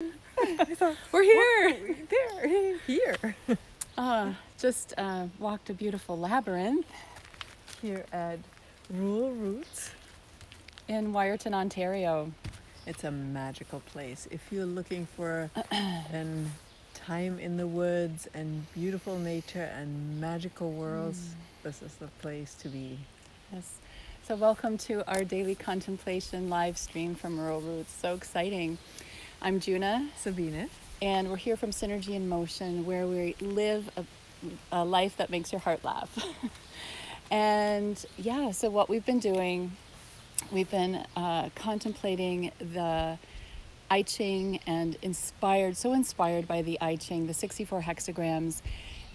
I thought, We're here. Here. Just walked a beautiful labyrinth Here at Rural Roots. in Wyerton, Ontario. It's a magical place. If you're looking for an time in the woods and beautiful nature and magical worlds, this is the place to be. Yes. So welcome to our daily contemplation live stream from Rural Roots. So exciting. I'm Juna, Sabine. and we're here from Synergy in Motion, where we live a life that makes your heart laugh. And yeah, so what we've been doing, we've been contemplating the I-Ching and so inspired by the I-Ching, the 64 hexagrams,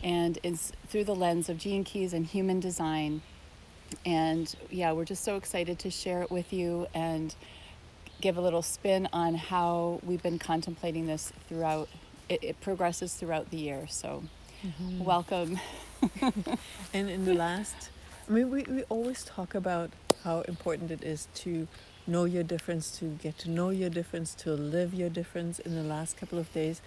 and through the lens of gene keys and human design. And yeah, we're just so excited to share it with you and give a little spin on how we've been contemplating this throughout. It progresses throughout the year. So welcome. And in the last, we always talk about how important it is to know your difference, to get to know your difference, to live your difference. In the last couple of days,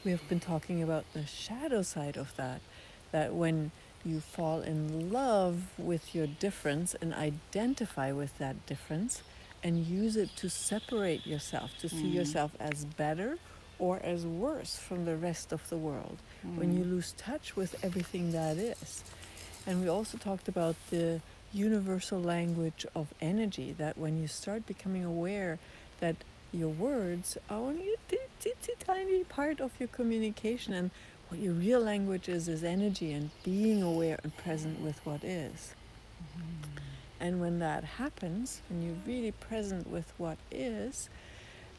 we have been talking about the shadow side of that when you fall in love with your difference and identify with that difference and use it to separate yourself, to see yourself as better or as worse from the rest of the world, when you lose touch with everything that is. And we also talked about the universal language of energy, that when you start becoming aware that your words are only a tiny part of your communication, and what your real language is energy and being aware and present with what is. And when that happens, when you're really present with what is,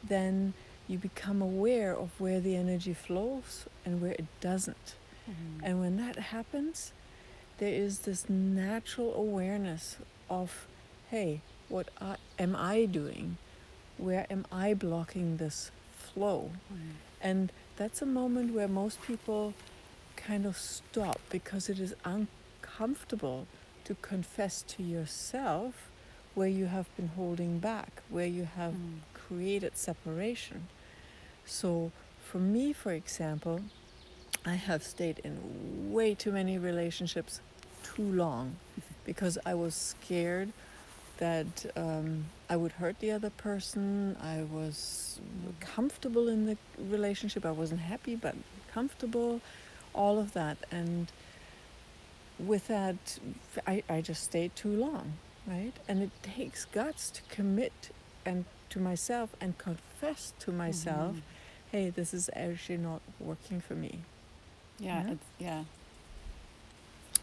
then you become aware of where the energy flows and where it doesn't. And when that happens, there is this natural awareness of, hey, what am I doing? Where am I blocking this flow? And that's a moment where most people kind of stop, because it is uncomfortable to confess to yourself where you have been holding back, where you have created separation. So for me, for example, I have stayed in way too many relationships too long because I was scared that I would hurt the other person. I was comfortable in the relationship. I wasn't happy, but comfortable, all of that. And with that, I just stayed too long, right? And it takes guts to commit and to myself and confess to myself, hey, this is actually not working for me. Yeah.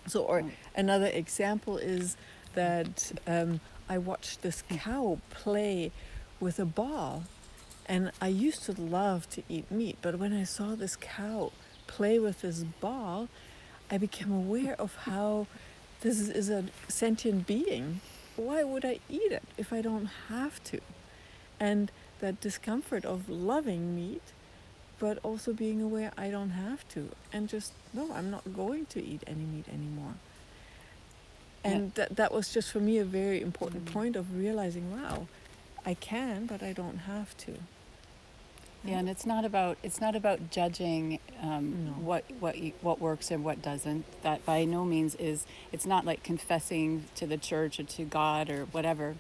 So, or another example is that I watched this cow play with a ball, and I used to love to eat meat, but when I saw this cow play with this ball, I became aware of how this is a sentient being. Why would I eat it if I don't have to? And that discomfort of loving meat, but also being aware I don't have to, and just, no, I'm not going to eat any meat anymore. And that was just for me a very important point of realizing, wow, I can, but I don't have to. Yeah, and it's not about judging what works and what doesn't. That by no means is. It's not like confessing to the church or to God or whatever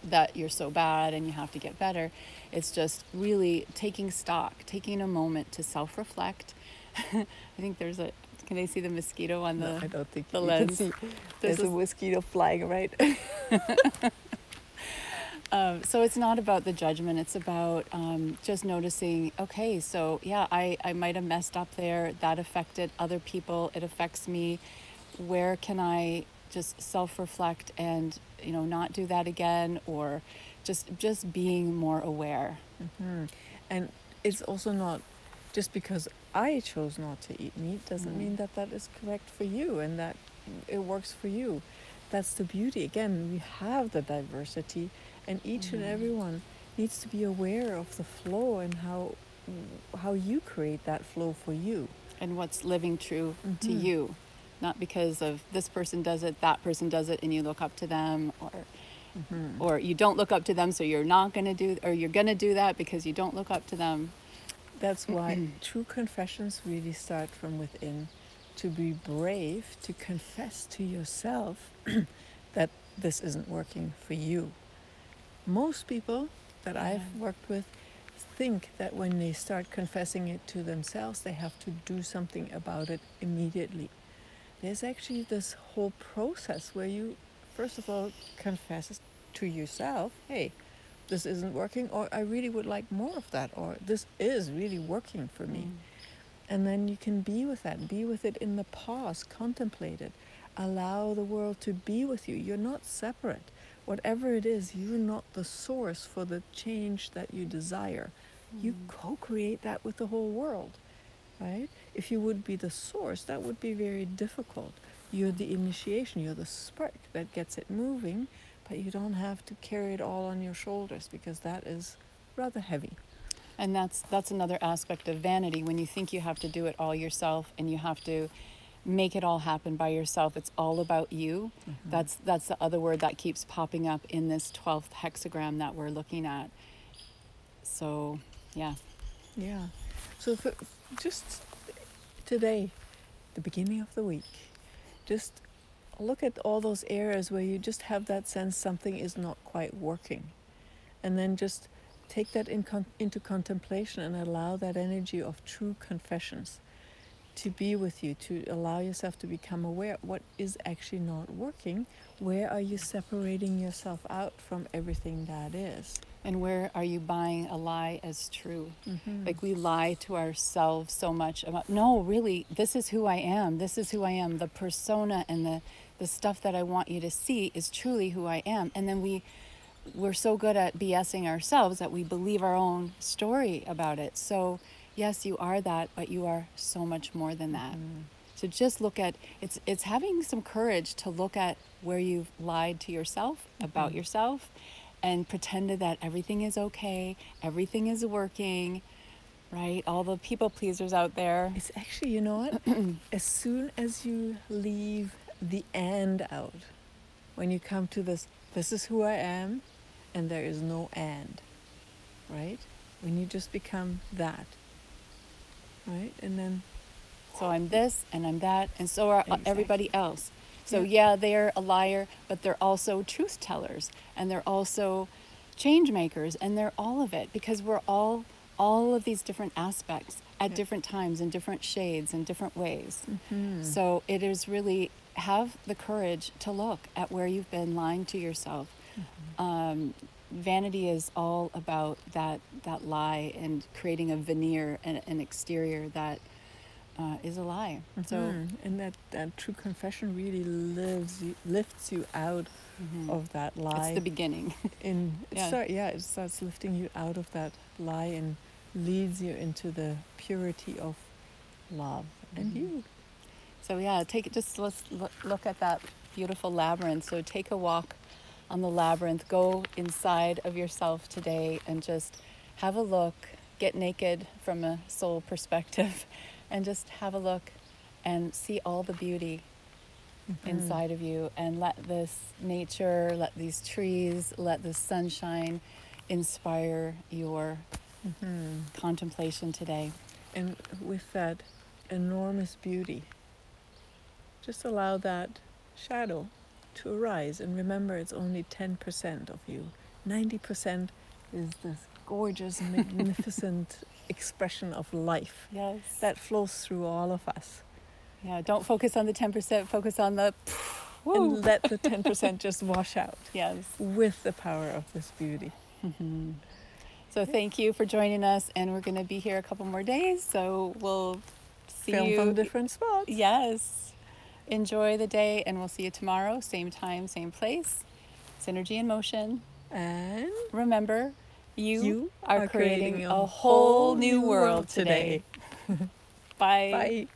that you're so bad and you have to get better. It's just really taking stock, taking a moment to self-reflect. I think there's a. Can they see the mosquito on the? No, I don't think the you lens. can see. There's a mosquito flying, right? So it's not about the judgment. It's about just noticing, okay, so yeah, I might have messed up there. That affected other people. It affects me. Where can I just self-reflect and, not do that again, or just being more aware. And it's also not just because I chose not to eat meat doesn't mean that is correct for you and that it works for you. That's the beauty. Again, we have the diversity, and each and every one needs to be aware of the flow and how you create that flow for you. And what's living true to you. Not because of this person does it, that person does it, and you look up to them, or you don't look up to them, so you're not going to do, or you're going to do that because you don't look up to them. that's why true confessions really start from within. To be brave, to confess to yourself that this isn't working for you. Most people that I've worked with think that when they start confessing it to themselves, they have to do something about it immediately. There's actually this whole process where you, first of all, confess to yourself, hey, this isn't working, or I really would like more of that, or this is really working for me. And then you can be with that, be with it in the pause, contemplate it, allow the world to be with you. You're not separate. Whatever it is, you're not the source for the change that you desire. You co-create that with the whole world, right? If you would be the source, that would be very difficult. You're the initiation, you're the spark that gets it moving, but you don't have to carry it all on your shoulders, because that is rather heavy. And that's another aspect of vanity, when you think you have to do it all yourself and you have to make it all happen by yourself. It's all about you. That's the other word that keeps popping up in this 12th hexagram that we're looking at. So, yeah. Yeah. So for just today, the beginning of the week, just look at all those areas where you just have that sense something is not quite working. And then just take that into contemplation and allow that energy of true confessions to be with you, to allow yourself to become aware what is actually not working. Where are you separating yourself out from everything that is? And where are you buying a lie as true? Like, we lie to ourselves so much about, no, really, this is who I am. This is who I am. The persona and the stuff that I want you to see is truly who I am. And then we're so good at BSing ourselves that we believe our own story about it. So yes, you are that, but you are so much more than that. So just look at, it's having some courage to look at where you've lied to yourself about yourself, and pretended that everything is okay, everything is working, right? All the people pleasers out there. It's actually, you know what? As soon as you leave the and out, when you come to this is who I am, and there is no and, right? When you just become that, right? And then, so I'm this and I'm that, and so are Exactly. everybody else. So yeah, they're a liar, but they're also truth tellers, and they're also change makers, and they're all of it, because we're all of these different aspects at different times, in different shades, in different ways. So it is really, have the courage to look at where you've been lying to yourself. Vanity is all about that lie, and creating a veneer and an exterior that is a lie. So, and that true confession really lifts you out of that lie. it's the beginning. It starts lifting you out of that lie and leads you into the purity of love and you. So yeah, let's look at that beautiful labyrinth. So take a walk on the labyrinth, go inside of yourself today and just have a look, get naked from a soul perspective, and just have a look and see all the beauty inside of you, and let this nature, let these trees, let the sunshine inspire your contemplation today. And with that enormous beauty, just allow that shadow to arise, and remember, it's only 10% of you. 90% is this gorgeous, magnificent expression of life that flows through all of us. Yeah, don't focus on the 10%, focus on the and let the 10% just wash out. Yes, with the power of this beauty. So thank you for joining us, and we're going to be here a couple more days, so we'll see Film you from different spots. Yes. Enjoy the day, and we'll see you tomorrow, same time, same place. Synergy in motion. And remember, you are creating a whole new world today. Bye. Bye.